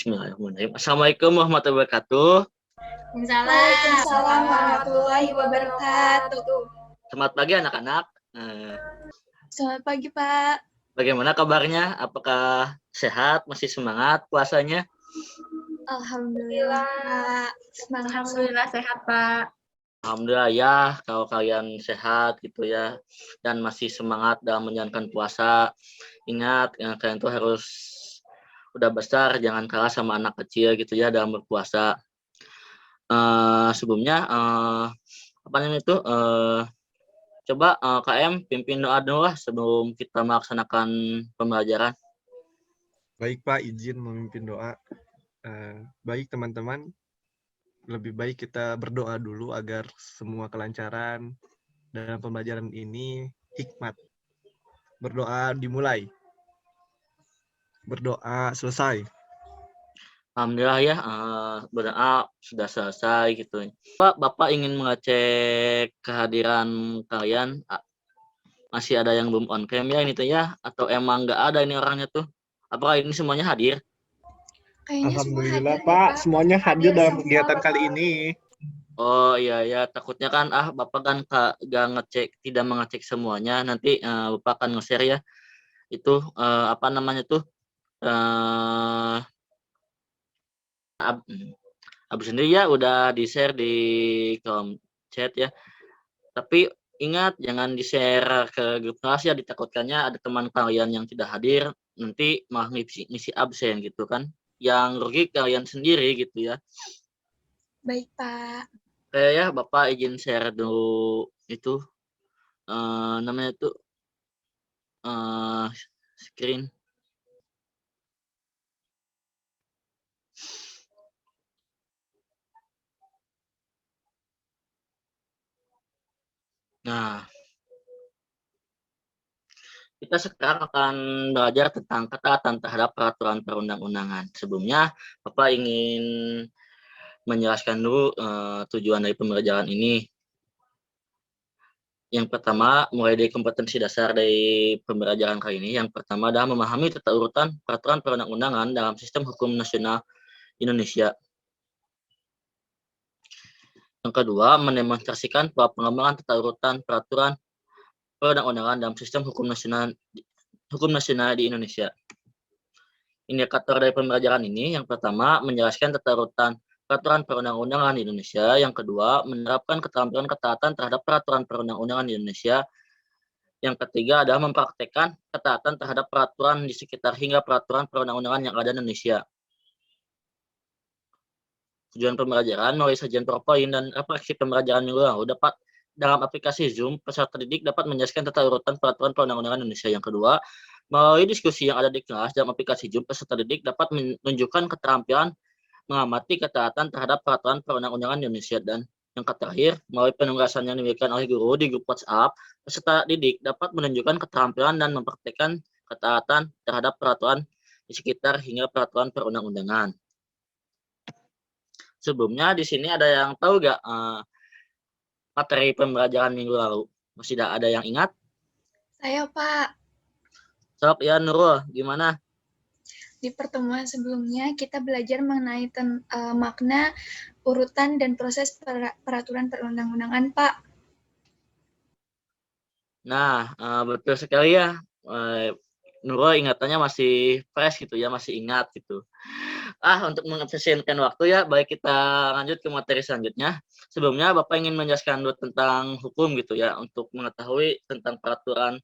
Bismillahirrahmanirrahim. Assalamualaikum warahmatullahi wabarakatuh. Waalaikumsalam warahmatullahi wabarakatuh. Selamat pagi anak-anak. Selamat pagi, Pak. Bagaimana kabarnya? Apakah sehat? Masih semangat puasanya? Alhamdulillah, Pak. Alhamdulillah sehat, Pak. Alhamdulillah ya, kalau kalian sehat gitu ya, dan masih semangat dalam menjalankan puasa. Ingat, kalian tuh harus udah besar, jangan kalah sama anak kecil gitu ya dalam berpuasa. Sebelumnya, apa namanya itu? Coba KM pimpin doa dulu lah sebelum kita melaksanakan pembelajaran. Baik Pak, izin memimpin doa. Baik teman-teman, lebih baik kita berdoa dulu agar semua kelancaran dalam pembelajaran ini hikmat. Berdoa dimulai. Berdoa selesai. Alhamdulillah ya, berdoa sudah selesai gitu. Bapak ingin mengecek kehadiran kalian. Masih ada yang belum on cam ya ini tuh ya, atau emang nggak ada ini orangnya tuh? Apakah ini semuanya hadir? Alhamdulillah Pak, semuanya hadir dalam kegiatan kali ini. Oh iya ya, takutnya kan Bapak kan nggak ngecek, tidak mengecek semuanya. Nanti Bapak akan nge-share ya. Itu apa namanya tuh? Abis sendiri ya udah di-share di kolom chat ya. Tapi ingat jangan di-share ke grup kelas ya, ditakutkannya ada teman kalian yang tidak hadir, nanti malah ngisi absen gitu kan. Yang rugi kalian sendiri gitu ya. Baik, Pak. Oke ya, Bapak izin share dulu itu namanya itu screen. Nah, kita sekarang akan belajar tentang ketaatan terhadap peraturan perundang-undangan. Sebelumnya, Bapak ingin menjelaskan dulu tujuan dari pembelajaran ini. Yang pertama, mulai dari kompetensi dasar dari pembelajaran kali ini. Yang pertama adalah memahami tata urutan peraturan perundang-undangan dalam sistem hukum nasional Indonesia. Yang kedua, mendemonstrasikan bahwa pengembangan tata urutan peraturan perundang-undangan dalam sistem hukum nasional di Indonesia. Indikator dari pembelajaran ini, yang pertama, menjelaskan tata urutan peraturan perundang-undangan di Indonesia. Yang kedua, menerapkan keterampilan ketaatan terhadap peraturan perundang-undangan di Indonesia. Yang ketiga adalah mempraktekkan ketaatan terhadap peraturan di sekitar hingga peraturan perundang-undangan yang ada di Indonesia. Tujuan pembelajaran melalui sajian PowerPoint dan aplikasi pembelajaran minggu lalu dapat dalam aplikasi Zoom, peserta didik dapat menjelaskan tata urutan peraturan perundang-undangan Indonesia. Yang kedua, melalui diskusi yang ada di kelas dalam aplikasi Zoom, peserta didik dapat menunjukkan keterampilan mengamati ketaatan terhadap peraturan perundang-undangan Indonesia. Dan yang terakhir, melalui penugasan yang diberikan oleh guru di grup WhatsApp, peserta didik dapat menunjukkan keterampilan dan mempraktikkan ketaatan terhadap peraturan di sekitar hingga peraturan perundang-undangan. Sebelumnya di sini ada yang tahu nggak materi pembelajaran minggu lalu? Masih ada yang ingat? Saya, Pak. Sob ya Nurul, gimana? Di pertemuan sebelumnya kita belajar mengenai makna, urutan, dan proses peraturan perundang-undangan, Pak. Nah, betul sekali ya. Nurul ingatannya masih fresh gitu ya, masih ingat gitu. Untuk mengefisienkan waktu ya, baik kita lanjut ke materi selanjutnya. Sebelumnya Bapak ingin menjelaskan dulu tentang hukum gitu ya, untuk mengetahui tentang peraturan,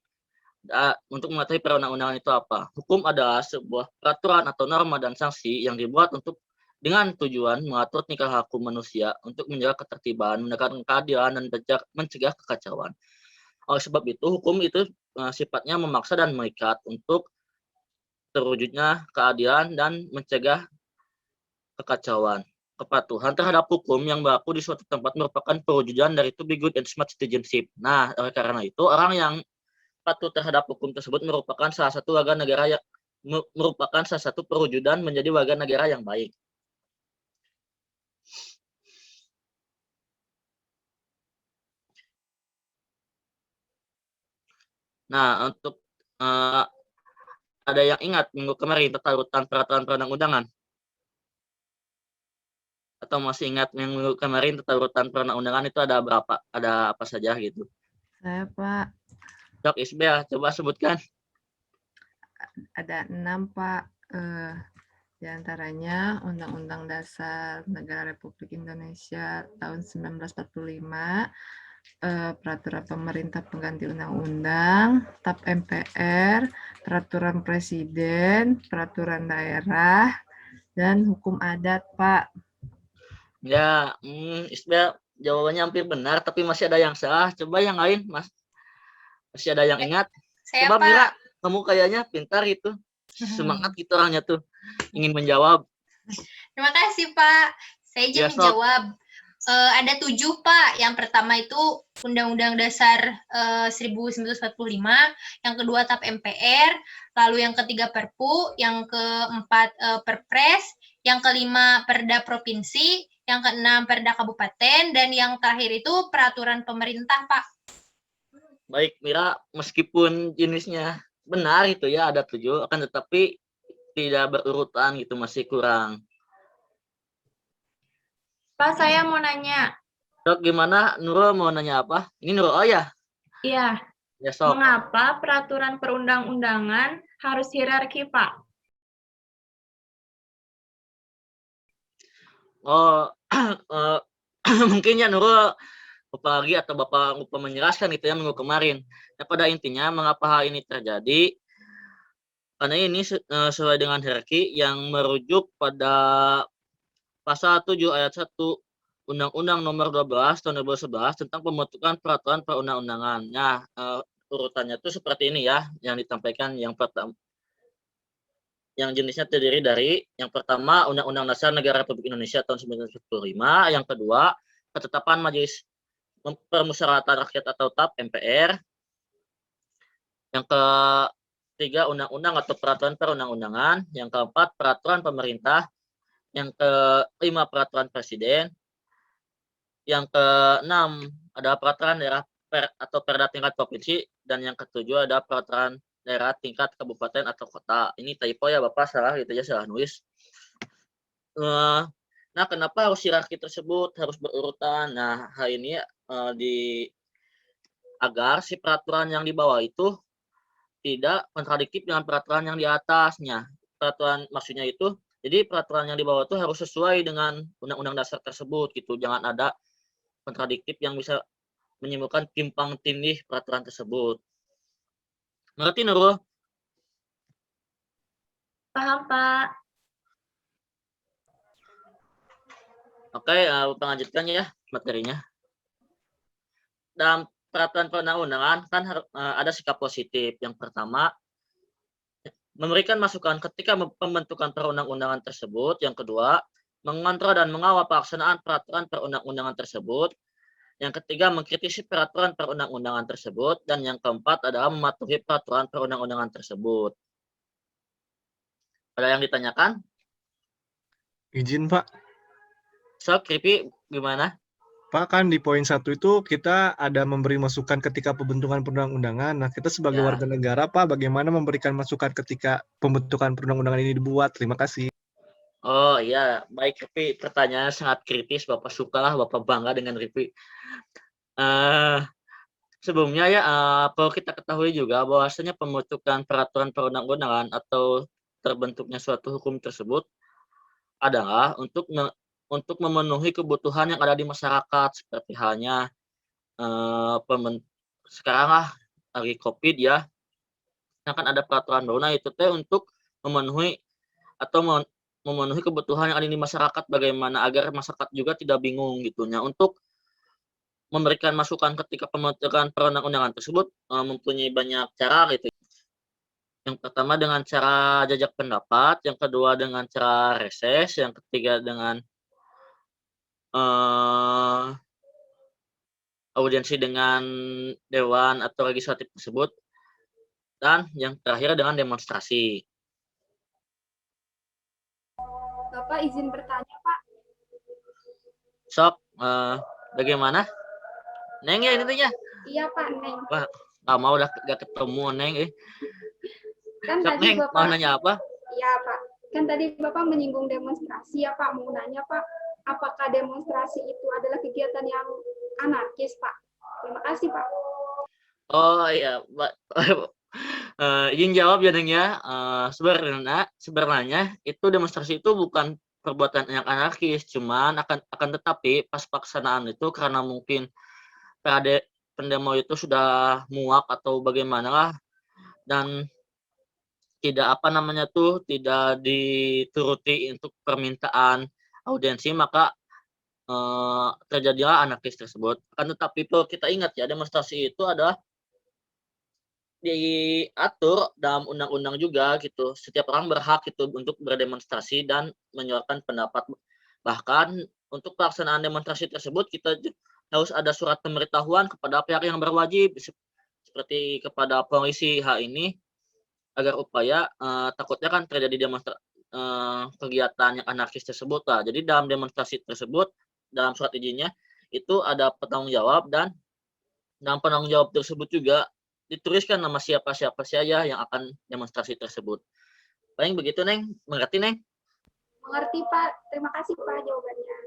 untuk mengetahui perundang-undangan itu apa. Hukum adalah sebuah peraturan atau norma dan sanksi yang dibuat dengan tujuan mengatur tingkah laku manusia untuk menjaga ketertiban, menegakkan keadilan, dan mencegah kekacauan. Oleh sebab itu, hukum itu sifatnya memaksa dan mengikat untuk terwujudnya keadilan dan mencegah kekacauan. Kepatuhan terhadap hukum yang berlaku di suatu tempat merupakan perwujudan dari to be good and smart citizenship. Nah, oleh karena itu, orang yang patuh terhadap hukum tersebut merupakan salah satu perwujudan menjadi warga negara yang baik. Nah, untuk ada yang ingat minggu kemarin tata urutan peraturan perundang-undangan? atau masih ingat yang minggu kemarin tata urutan perundang-undangan itu ada berapa? Ada apa saja gitu? Saya, Pak. Sok Isbel, coba sebutkan. Ada 6, Pak. Di antaranya Undang-Undang Dasar Negara Republik Indonesia tahun 1945, Peraturan Pemerintah Pengganti Undang-Undang, TAP MPR, Peraturan Presiden, Peraturan Daerah, dan Hukum Adat, Pak. Ya, Isbel jawabannya hampir benar, tapi masih ada yang salah. Coba yang lain, Mas. Masih ada yang ingat? Saya, Coba Pak. Mira, kamu kayaknya pintar gitu. Semangat gitu orangnya tuh. Ingin menjawab. Terima kasih, Pak. Saya Ya, izin sok. menjawab. Ada 7, Pak. Yang pertama itu Undang-Undang Dasar 1945, yang kedua TAP MPR, lalu yang ketiga Perpu, yang keempat Perpres, yang kelima Perda Provinsi, yang keenam Perda Kabupaten, dan yang terakhir itu Peraturan Pemerintah, Pak. Baik, Mira, meskipun jenisnya benar itu ya, ada 7, akan tetapi tidak berurutan gitu, masih kurang. Pak, saya mau nanya. Sok, gimana? Nurul mau nanya apa? Ini Nurul, oh ya? Iya, Ya, sok. mengapa peraturan perundang-undangan harus hierarki, Pak? Oh, mungkin ya Nurul lupa lagi atau Bapak lupa menjelaskan gitu ya minggu kemarin. Ya, pada intinya mengapa hal ini terjadi? Karena ini sesuai dengan hierarki yang merujuk pada Pasal 7 ayat 1 Undang-Undang Nomor 12 Tahun 2011 tentang pembentukan peraturan perundang-undangan. Nah, urutannya itu seperti ini ya, yang ditampaikan yang pertama. Yang jenisnya terdiri dari yang pertama Undang-Undang Dasar Negara Republik Indonesia tahun 1945, yang kedua ketetapan Majelis Permusyawaratan Rakyat atau TAP MPR, yang ketiga Undang-Undang atau Peraturan Perundang-undangan, yang keempat Peraturan Pemerintah, yang kelima Peraturan Presiden, yang keenam ada Peraturan Daerah atau Perda tingkat provinsi, dan yang ketujuh ada Peraturan Daerah tingkat kabupaten atau kota. Ini typo ya Bapak, salah gitu ya, salah nulis. Nah, kenapa harus hierarki tersebut harus berurutan? Nah, hal ini agar si peraturan yang di bawah itu tidak kontradiktif dengan peraturan yang di atasnya. Peraturan maksudnya itu, jadi peraturan yang di bawah itu harus sesuai dengan undang-undang dasar tersebut gitu. Jangan ada kontradiktif yang bisa menimbulkan timpang tindih peraturan tersebut. Ngerti Nurul? Paham, Pak. Oke, Bapak lanjutkan ya materinya. Dalam peraturan perundang-undangan kan ada sikap positif. Yang pertama, memberikan masukan ketika pembentukan perundang-undangan tersebut. Yang kedua, mengontrol dan mengawal pelaksanaan peraturan perundang-undangan tersebut. Yang ketiga, mengkritisi peraturan perundang-undangan tersebut. Dan yang keempat adalah mematuhi peraturan perundang-undangan tersebut. Ada yang ditanyakan? Izin, Pak. So, Kripi, gimana? Pak, kan di poin 1 itu kita ada memberi masukan ketika pembentukan perundang-undangan. Nah, kita sebagai Ya. warga negara, Pak, bagaimana memberikan masukan ketika pembentukan perundang-undangan ini dibuat? Terima kasih. Oh iya, baik Ripi, pertanyaannya sangat kritis. Bapak sukalah, Bapak bangga dengan Ripi. Sebelumnya ya, perlu kita ketahui juga bahwasanya pembentukan peraturan perundang-undangan atau terbentuknya suatu hukum tersebut adalah untuk memenuhi kebutuhan yang ada di masyarakat, seperti halnya sekarang lah lagi COVID ya, akan ada peraturan baru. Nah, itu teh untuk memenuhi atau memenuhi kebutuhan yang ada di masyarakat, bagaimana agar masyarakat juga tidak bingung gitu. Nah, untuk memberikan masukan ketika pembentukan perundang-undangan tersebut mempunyai banyak cara gitu. Yang pertama dengan cara jajak pendapat, yang kedua dengan cara reses, yang ketiga dengan audiensi dengan dewan atau legislatif tersebut, dan yang terakhir dengan demonstrasi. Bapak izin bertanya, Pak. Sok, bagaimana? Neng ya intinya? Iya, Pak, Neng. Wah, nggak mau udah gak ketemu Neng. Kan Sok, tadi Neng, mau Bapak, nanya apa? iya, Pak. Kan tadi Bapak menyinggung demonstrasi ya, Pak. Mau nanya, Pak, apakah demonstrasi itu adalah kegiatan yang anarkis, Pak? Terima kasih, Pak. Oh iya, izin jawab ya Neng ya. Sebenarnya itu demonstrasi itu bukan perbuatan yang anarkis, cuman akan tetapi pas pelaksanaan itu karena mungkin pendemo itu sudah muak atau bagaimana lah, dan tidak tidak dituruti untuk permintaan audiensi, maka terjadilah anarkis tersebut. Akan tetapi perlu kita ingat ya, demonstrasi itu adalah diatur dalam undang-undang juga gitu. Setiap orang berhak itu untuk berdemonstrasi dan menyuarakan pendapat. Bahkan untuk pelaksanaan demonstrasi tersebut kita harus ada surat pemberitahuan kepada pihak yang berwajib seperti kepada polisi hal ini agar upaya takutnya kan terjadi kegiatan yang anarkis tersebut lah. Jadi dalam demonstrasi tersebut dalam surat izinnya itu ada penanggung jawab, dan dalam penanggung jawab tersebut juga dituliskan nama siapa-siapa saja yang akan demonstrasi tersebut. Paling begitu, Neng. Mengerti, Neng? Mengerti, Pak. Terima kasih, Pak, jawabannya.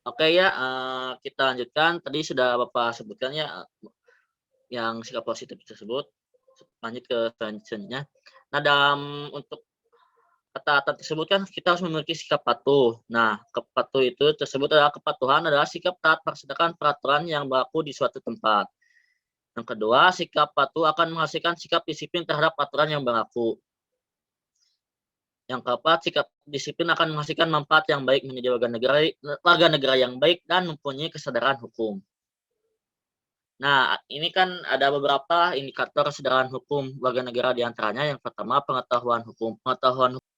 Oke ya, kita lanjutkan. Tadi sudah Bapak sebutkan ya yang sikap positif tersebut. Lanjut ke selanjutnya. Nah, untuk ketaatan tersebut kan kita harus memiliki sikap patuh. Nah, patuh itu kepatuhan adalah sikap taat melaksanakan peraturan yang berlaku di suatu tempat. Yang kedua, sikap patuh akan menghasilkan sikap disiplin terhadap aturan yang berlaku. Yang keempat, sikap disiplin akan menghasilkan manfaat yang baik menjadi warga negara yang baik dan mempunyai kesadaran hukum. Nah, ini kan ada beberapa indikator kesadaran hukum warga negara, di antaranya yang pertama pengetahuan hukum. Pengetahuan hukum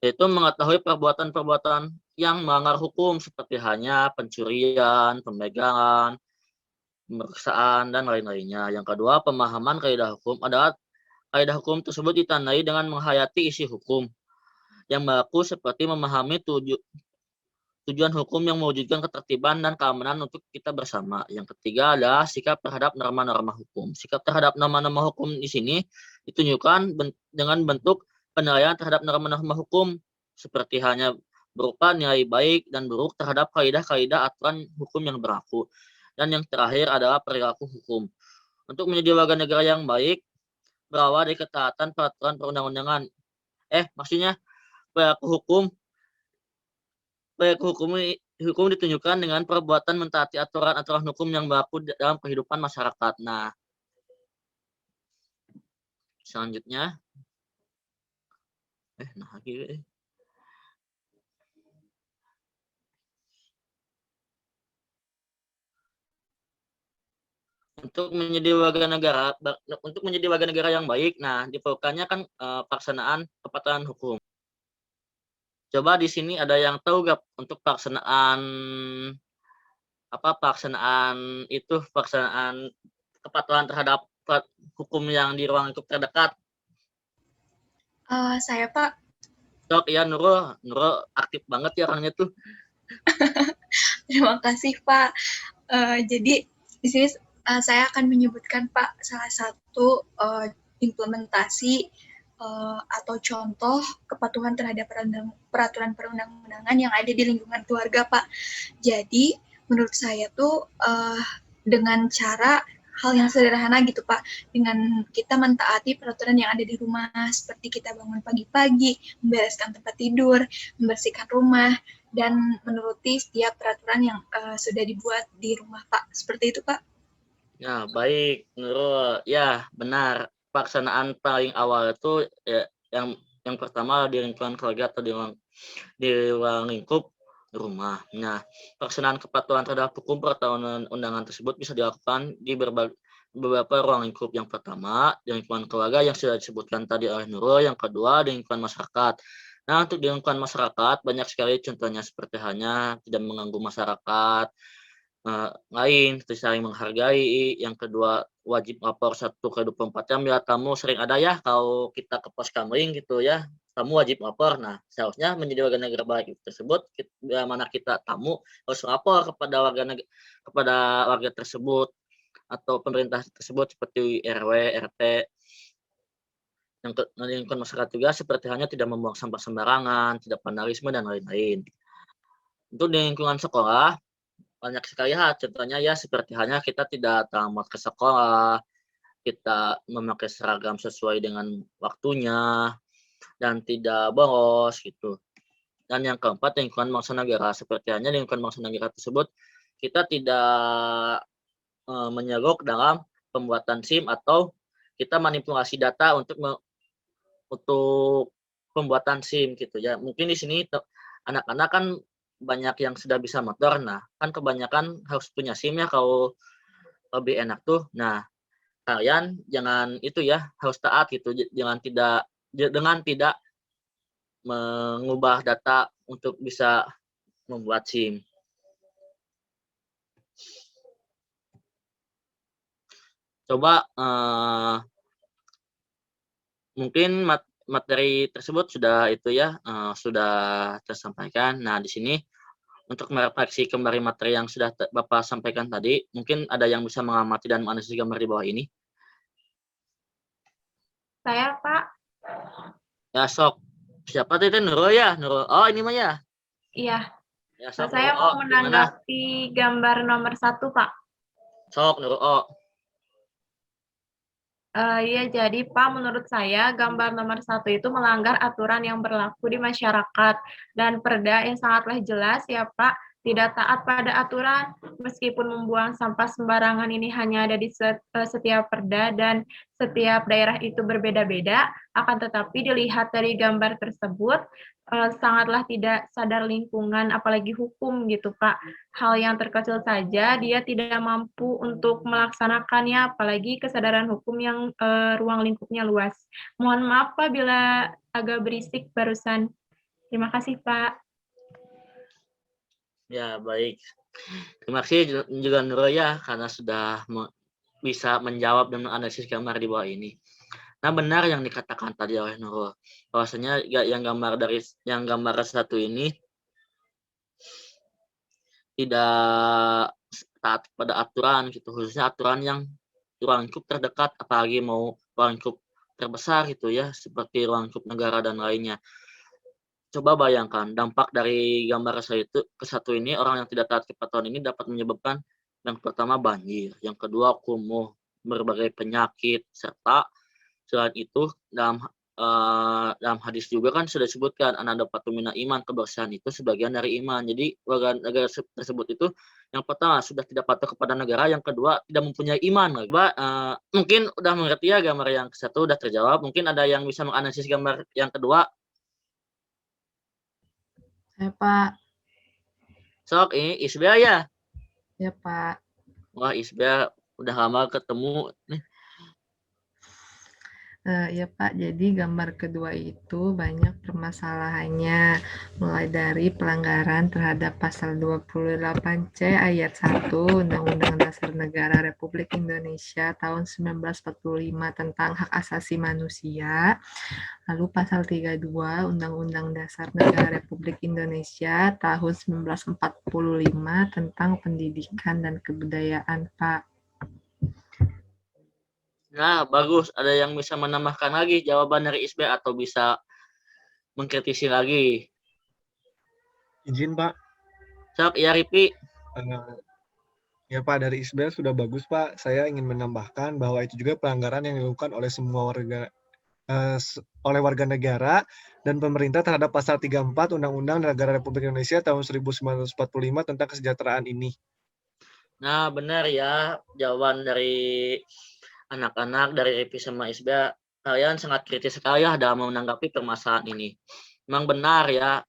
yaitu mengetahui perbuatan-perbuatan yang melanggar hukum seperti hanya pencurian, pembegalan, pemeriksaan, dan lain-lainnya. Yang kedua, pemahaman kaidah hukum adalah kaidah hukum tersebut ditandai dengan menghayati isi hukum yang berlaku seperti memahami tujuan hukum yang mewujudkan ketertiban dan keamanan untuk kita bersama. Yang ketiga adalah sikap terhadap norma-norma hukum. Sikap terhadap norma-norma hukum di sini ditunjukkan dengan bentuk penilaian terhadap norma-norma hukum seperti hanya berupa nilai baik dan buruk terhadap kaidah-kaidah aturan hukum yang berlaku. Dan yang terakhir adalah perilaku hukum. Untuk menjadi warga negara yang baik berawal dari ketaatan peraturan perundang-undangan. Maksudnya perilaku hukum ditunjukkan dengan perbuatan mentaati aturan-aturan hukum yang berlaku dalam kehidupan masyarakat. Nah, selanjutnya untuk menjadi warga negara yang baik, nah diperlukannya kan pelaksanaan kepatuhan hukum. Coba di sini ada yang tahu gak untuk pelaksanaan kepatuhan terhadap hukum yang di ruang lingkup terdekat? Saya, Pak. Sok, ya Nurul aktif banget ya orangnya tuh. Terima kasih, Pak. Jadi di sini saya akan menyebutkan, Pak, salah satu implementasi atau contoh kepatuhan terhadap peraturan perundang-undangan yang ada di lingkungan keluarga, Pak. Jadi menurut saya tuh dengan cara hal yang sederhana gitu, Pak, dengan kita mentaati peraturan yang ada di rumah, seperti kita bangun pagi-pagi, membereskan tempat tidur, membersihkan rumah, dan menuruti setiap peraturan yang sudah dibuat di rumah, Pak. Seperti itu, Pak. Ya, baik, Nurul. Ya, benar. Pelaksanaan paling awal itu ya, yang pertama di lingkungan keluarga atau di ruang lingkup rumah. Nah, pelaksanaan kepatuhan terhadap hukum peraturan undangan tersebut bisa dilakukan di beberapa ruang lingkup. Yang pertama, di lingkungan keluarga yang sudah disebutkan tadi oleh Nurul. Yang kedua, di lingkungan masyarakat. Nah, untuk di lingkungan masyarakat, banyak sekali contohnya seperti hanya tidak mengganggu masyarakat lain, saling menghargai. Yang kedua, wajib lapor 1x24 jam bila tamu sering ada ya, kalau kita ke pos kamling gitu ya, tamu wajib lapor. Nah, seharusnya menjadi warga negara baik tersebut, bila mana kita tamu harus lapor kepada warga tersebut atau pemerintah tersebut seperti RW, RT. Yang lingkungan masyarakat juga seperti hanya tidak membuang sampah sembarangan, tidak vandalisme dan lain-lain. Untuk di lingkungan sekolah, banyak sekali hal, contohnya ya seperti halnya kita tidak tamat ke sekolah, kita memakai seragam sesuai dengan waktunya, dan tidak bolos gitu. Dan yang keempat, lingkungan bangsa negara. Seperti halnya lingkungan bangsa negara tersebut, kita tidak menyogok dalam pembuatan SIM atau kita manipulasi data untuk pembuatan SIM gitu ya. Mungkin di sini anak-anak kan banyak yang sudah bisa motor. Nah, kan kebanyakan harus punya SIM ya kalau lebih enak tuh. Nah, kalian jangan itu ya, harus taat gitu. Dengan tidak mengubah data untuk bisa membuat SIM. Coba mungkin materi tersebut sudah itu ya, sudah tersampaikan. Nah, di sini untuk merefleksi kembali materi yang sudah Bapak sampaikan tadi, mungkin ada yang bisa mengamati dan menganalisis gambar di bawah ini? Saya, Pak. Ya, sok. Siapa tadi? Nurul ya? Nurul. Oh, ini mah ya? Iya, Ya, sok saya Nurul. mau Gimana? menanggapi gambar nomor 1, Pak. Sok Nurul. Iya, jadi Pak, menurut saya gambar nomor 1 itu melanggar aturan yang berlaku di masyarakat dan perda yang sangatlah jelas ya Pak, tidak taat pada aturan meskipun membuang sampah sembarangan ini hanya ada di setiap perda dan setiap daerah itu berbeda-beda, akan tetapi dilihat dari gambar tersebut sangatlah tidak sadar lingkungan apalagi hukum gitu Pak. Hal yang terkecil saja dia tidak mampu untuk melaksanakannya, apalagi kesadaran hukum yang ruang lingkupnya luas. Mohon maaf Pak bila agak berisik barusan. Terima kasih Pak. Ya, baik. Terima kasih juga Nurul ya, karena sudah bisa menjawab dan menganalisis gambar di bawah ini. Nah, benar yang dikatakan tadi oleh Nurul, bahwasanya yang gambar 1 ini tidak taat pada aturan gitu, khususnya aturan yang ruang lingkup terdekat, apalagi mau ruang lingkup terbesar gitu ya, seperti ruang lingkup negara dan lainnya. Coba bayangkan dampak dari gambar ke-1 ini, orang yang tidak taat kepatuhan ini dapat menyebabkan yang pertama banjir, yang kedua kumuh, berbagai penyakit, serta selain itu dalam hadis juga kan sudah disebutkan ananda patumina iman, kebersihan itu sebagian dari iman. Jadi warga negara tersebut itu yang pertama sudah tidak patuh kepada negara, yang kedua tidak mempunyai iman. Coba mungkin udah mengerti ya gambar yang ke-1 udah terjawab. Mungkin ada yang bisa menganalisis gambar yang kedua. Ya, Pak. Sok ini Isbel ya? Ya, Pak. Wah, Isbel udah lama ketemu nih. Ya Pak, jadi gambar kedua itu banyak permasalahannya, mulai dari pelanggaran terhadap pasal 28C ayat 1 Undang-Undang Dasar Negara Republik Indonesia tahun 1945 tentang hak asasi manusia, lalu pasal 32 Undang-Undang Dasar Negara Republik Indonesia tahun 1945 tentang pendidikan dan kebudayaan, Pak. Nah, bagus. Ada yang bisa menambahkan lagi jawaban dari Isbel atau bisa mengkritisi lagi? Izin Pak. Sok, ya Ripi. Ya Pak, dari Isbel sudah bagus Pak. Saya ingin menambahkan bahwa itu juga pelanggaran yang dilakukan oleh semua warga negara dan pemerintah terhadap pasal 34 Undang-Undang Negara Republik Indonesia tahun 1945 tentang kesejahteraan ini. Nah, benar ya jawaban dari anak-anak dari Ripi sama Isbel. Kalian sangat kritis sekali ya dalam menanggapi permasalahan ini. Memang benar ya.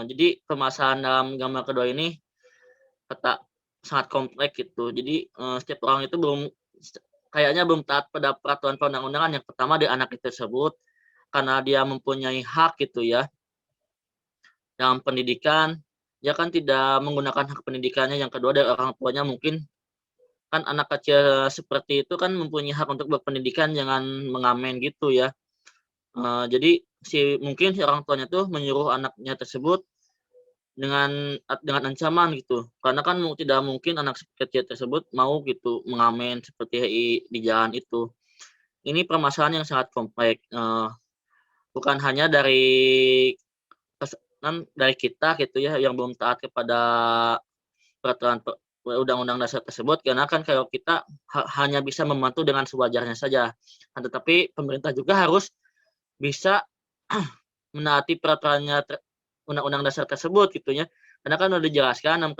Jadi permasalahan dalam gambar kedua ini sangat kompleks gitu. Jadi setiap orang itu kayaknya belum taat pada peraturan perundang-undangan. Yang pertama di anak tersebut karena dia mempunyai hak gitu ya dalam pendidikan, dia kan tidak menggunakan hak pendidikannya. Yang kedua dari orang tuanya, mungkin kan anak kecil seperti itu kan mempunyai hak untuk berpendidikan, jangan mengamen gitu ya. Jadi mungkin si orang tuanya tuh menyuruh anaknya tersebut dengan ancaman gitu, karena kan tidak mungkin anak kecil tersebut mau gitu mengamen seperti di jalan itu. Ini permasalahan yang sangat kompleks, bukan hanya dari dari kita gitu ya yang belum taat kepada peraturan undang-undang dasar tersebut, karena kan kalau kita hanya bisa membantu dengan sewajarnya saja. Tetapi pemerintah juga harus bisa menaati peraturannya undang-undang dasar tersebut gitu ya. Karena kan udah dijelaskan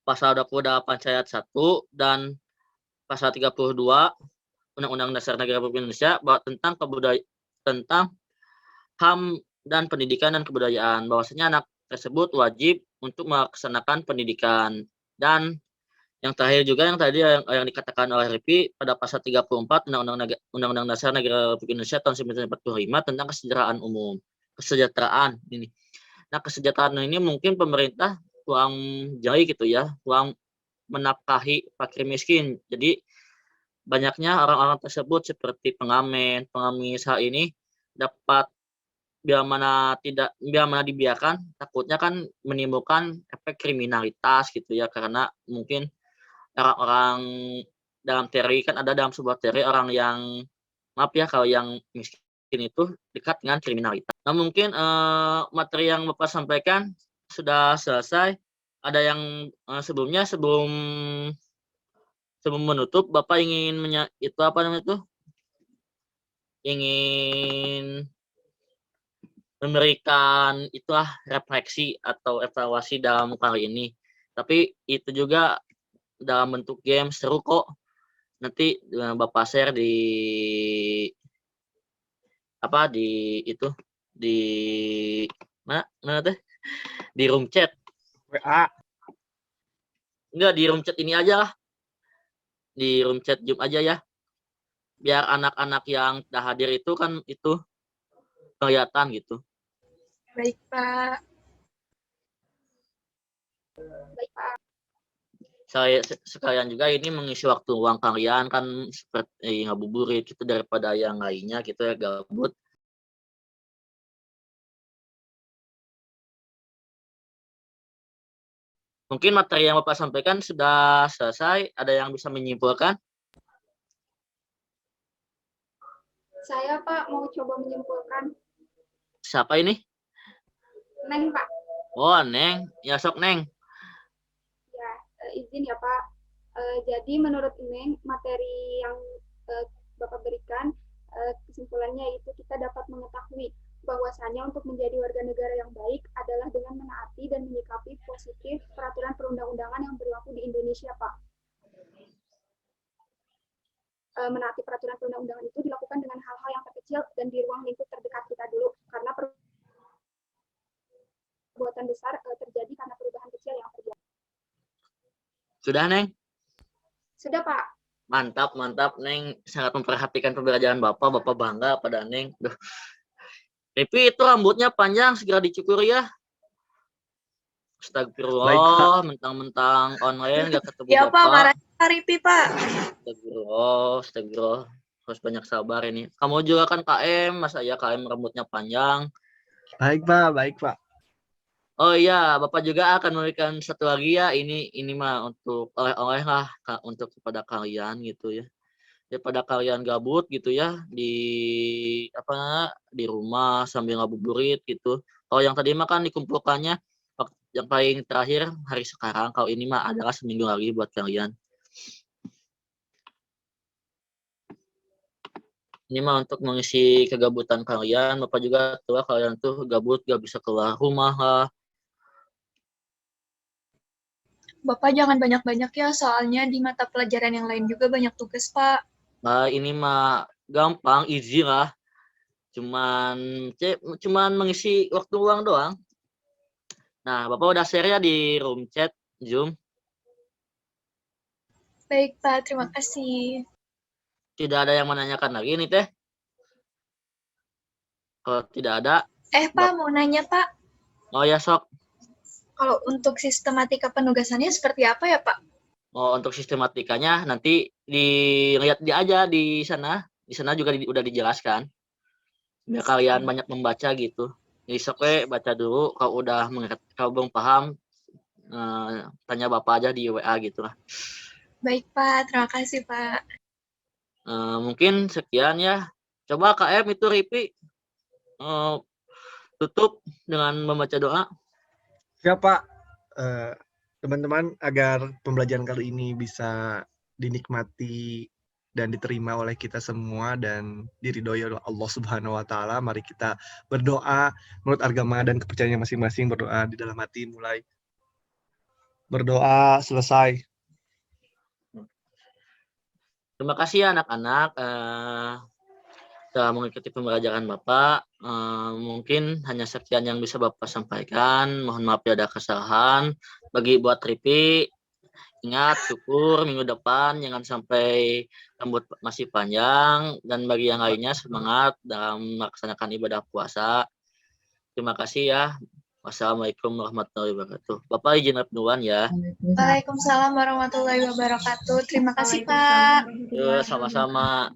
pasal 28 ayat 1 dan pasal 32 Undang-Undang Dasar Negara Republik Indonesia bahwa tentang HAM dan pendidikan dan kebudayaan, bahwasanya anak tersebut wajib untuk melaksanakan pendidikan. Dan yang terakhir juga yang tadi yang dikatakan oleh Ripi pada pasal 34 Undang-Undang Dasar Negara Republik Indonesia tahun 1945 tentang kesejahteraan ini. Nah, kesejahteraan ini mungkin pemerintah kurang jeli gitu ya, kurang menafkahi fakir miskin. Jadi banyaknya orang-orang tersebut seperti pengamen, pengemis hal ini dapat biar mana dibiarkan, takutnya kan menimbulkan efek kriminalitas gitu ya, karena mungkin orang-orang dalam teori kan ada dalam sebuah teori orang yang maaf ya kalau yang miskin itu dekat dengan kriminalitas. Nah mungkin materi yang Bapak sampaikan sudah selesai. Ada yang sebelum menutup Bapak ingin ingin memberikan itulah refleksi atau evaluasi dalam kali ini. Tapi itu juga dalam bentuk game seru kok. Nanti Bapak share di mana teh? Di room chat. WA. Enggak, di room chat ini aja lah. Di room chat Zoom aja ya. Biar anak-anak yang tak hadir itu kan itu kelihatan gitu. Baik, Pak. Baik, Pak. Saya sekalian juga ini mengisi waktu luang kalian kan seperti ngabuburit gitu daripada yang lainnya gitu ya gabut. Mungkin materi yang Bapak sampaikan sudah selesai. Ada yang bisa menyimpulkan? Saya, Pak, mau coba menyimpulkan. Siapa ini? Neng, Pak. Oh, Neng. Ya, sok Neng. Ya, izin ya, Pak. Jadi menurut Neng, materi yang Bapak berikan, kesimpulannya itu kita dapat mengetahui bahwasannya untuk menjadi warga negara yang baik adalah dengan menaati dan menyikapi positif peraturan perundang-undangan yang berlaku di Indonesia, Pak. Menaati peraturan perundang-undangan itu dilakukan dengan hal-hal yang terkecil dan di ruang lingkup terdekat kita dulu, karena perbuatan besar terjadi karena perubahan kecil yang terjadi. Sudah, Neng? Sudah, Pak. Mantap, Neng. Sangat memperhatikan pembelajaran Bapak. Bapak bangga pada Neng. Duh. Tapi itu rambutnya panjang, segera dicukur ya. Astagfirullah, mentang-mentang online gak ketemu Ya, Bapak. Pak, marah Ripi, Pak. Astagfirullah. Harus banyak sabar ini. Kamu juga kan KM, masa ya KM rambutnya panjang. Baik, Pak. Oh iya, Bapak juga akan memberikan satu lagi ya. Ini mah untuk oleh-oleh lah untuk kepada kalian gitu ya. Daripada kalian gabut gitu ya di rumah sambil ngabuburit gitu. Kalau yang tadi mah kan dikumpulkannya yang paling terakhir hari sekarang. Kalau ini mah adalah seminggu lagi buat kalian. Ini mah untuk mengisi kegabutan kalian. Bapak juga tahu kalian tuh gabut gak bisa keluar rumah lah. Bapak jangan banyak-banyak ya, soalnya di mata pelajaran yang lain juga banyak tugas, Pak. Nah, ini mah gampang, easy lah. Cuman mengisi waktu luang doang. Nah, Bapak udah share ya di room chat Zoom. Baik, Pak. Terima kasih. Tidak ada yang menanyakan lagi nih, Teh? Kalau tidak ada. Pak, mau nanya, Pak. Oh ya, sok. Kalau untuk sistematika penugasannya seperti apa ya, Pak? Oh, untuk sistematikanya nanti dilihat aja di sana. Di sana juga udah dijelaskan. Biar kalian banyak membaca gitu. Jadi sok baca dulu. Kalau belum paham, tanya Bapak aja di WA gitu lah. Baik, Pak. Terima kasih, Pak. Mungkin sekian ya. Coba KM itu Ripi tutup dengan membaca doa. Siapa teman-teman agar pembelajaran kali ini bisa dinikmati dan diterima oleh kita semua dan diridhoi oleh Allah Subhanahu wa taala. Mari kita berdoa menurut agama dan kepercayaan masing-masing, berdoa di dalam hati, mulai berdoa selesai. Terima kasih ya anak-anak telah mengikuti pembelajaran Bapak. Mungkin hanya sekian yang bisa Bapak sampaikan. Mohon maaf ya ada kesalahan. Bagi buat Tripi, ingat syukur minggu depan jangan sampai rambut masih panjang, dan bagi yang lainnya semangat dalam melaksanakan ibadah puasa. Terima kasih ya. Wassalamualaikum warahmatullahi wabarakatuh. Bapak izin duluan ya. Waalaikumsalam warahmatullahi wabarakatuh. Terima kasih, Pak. Sama-sama.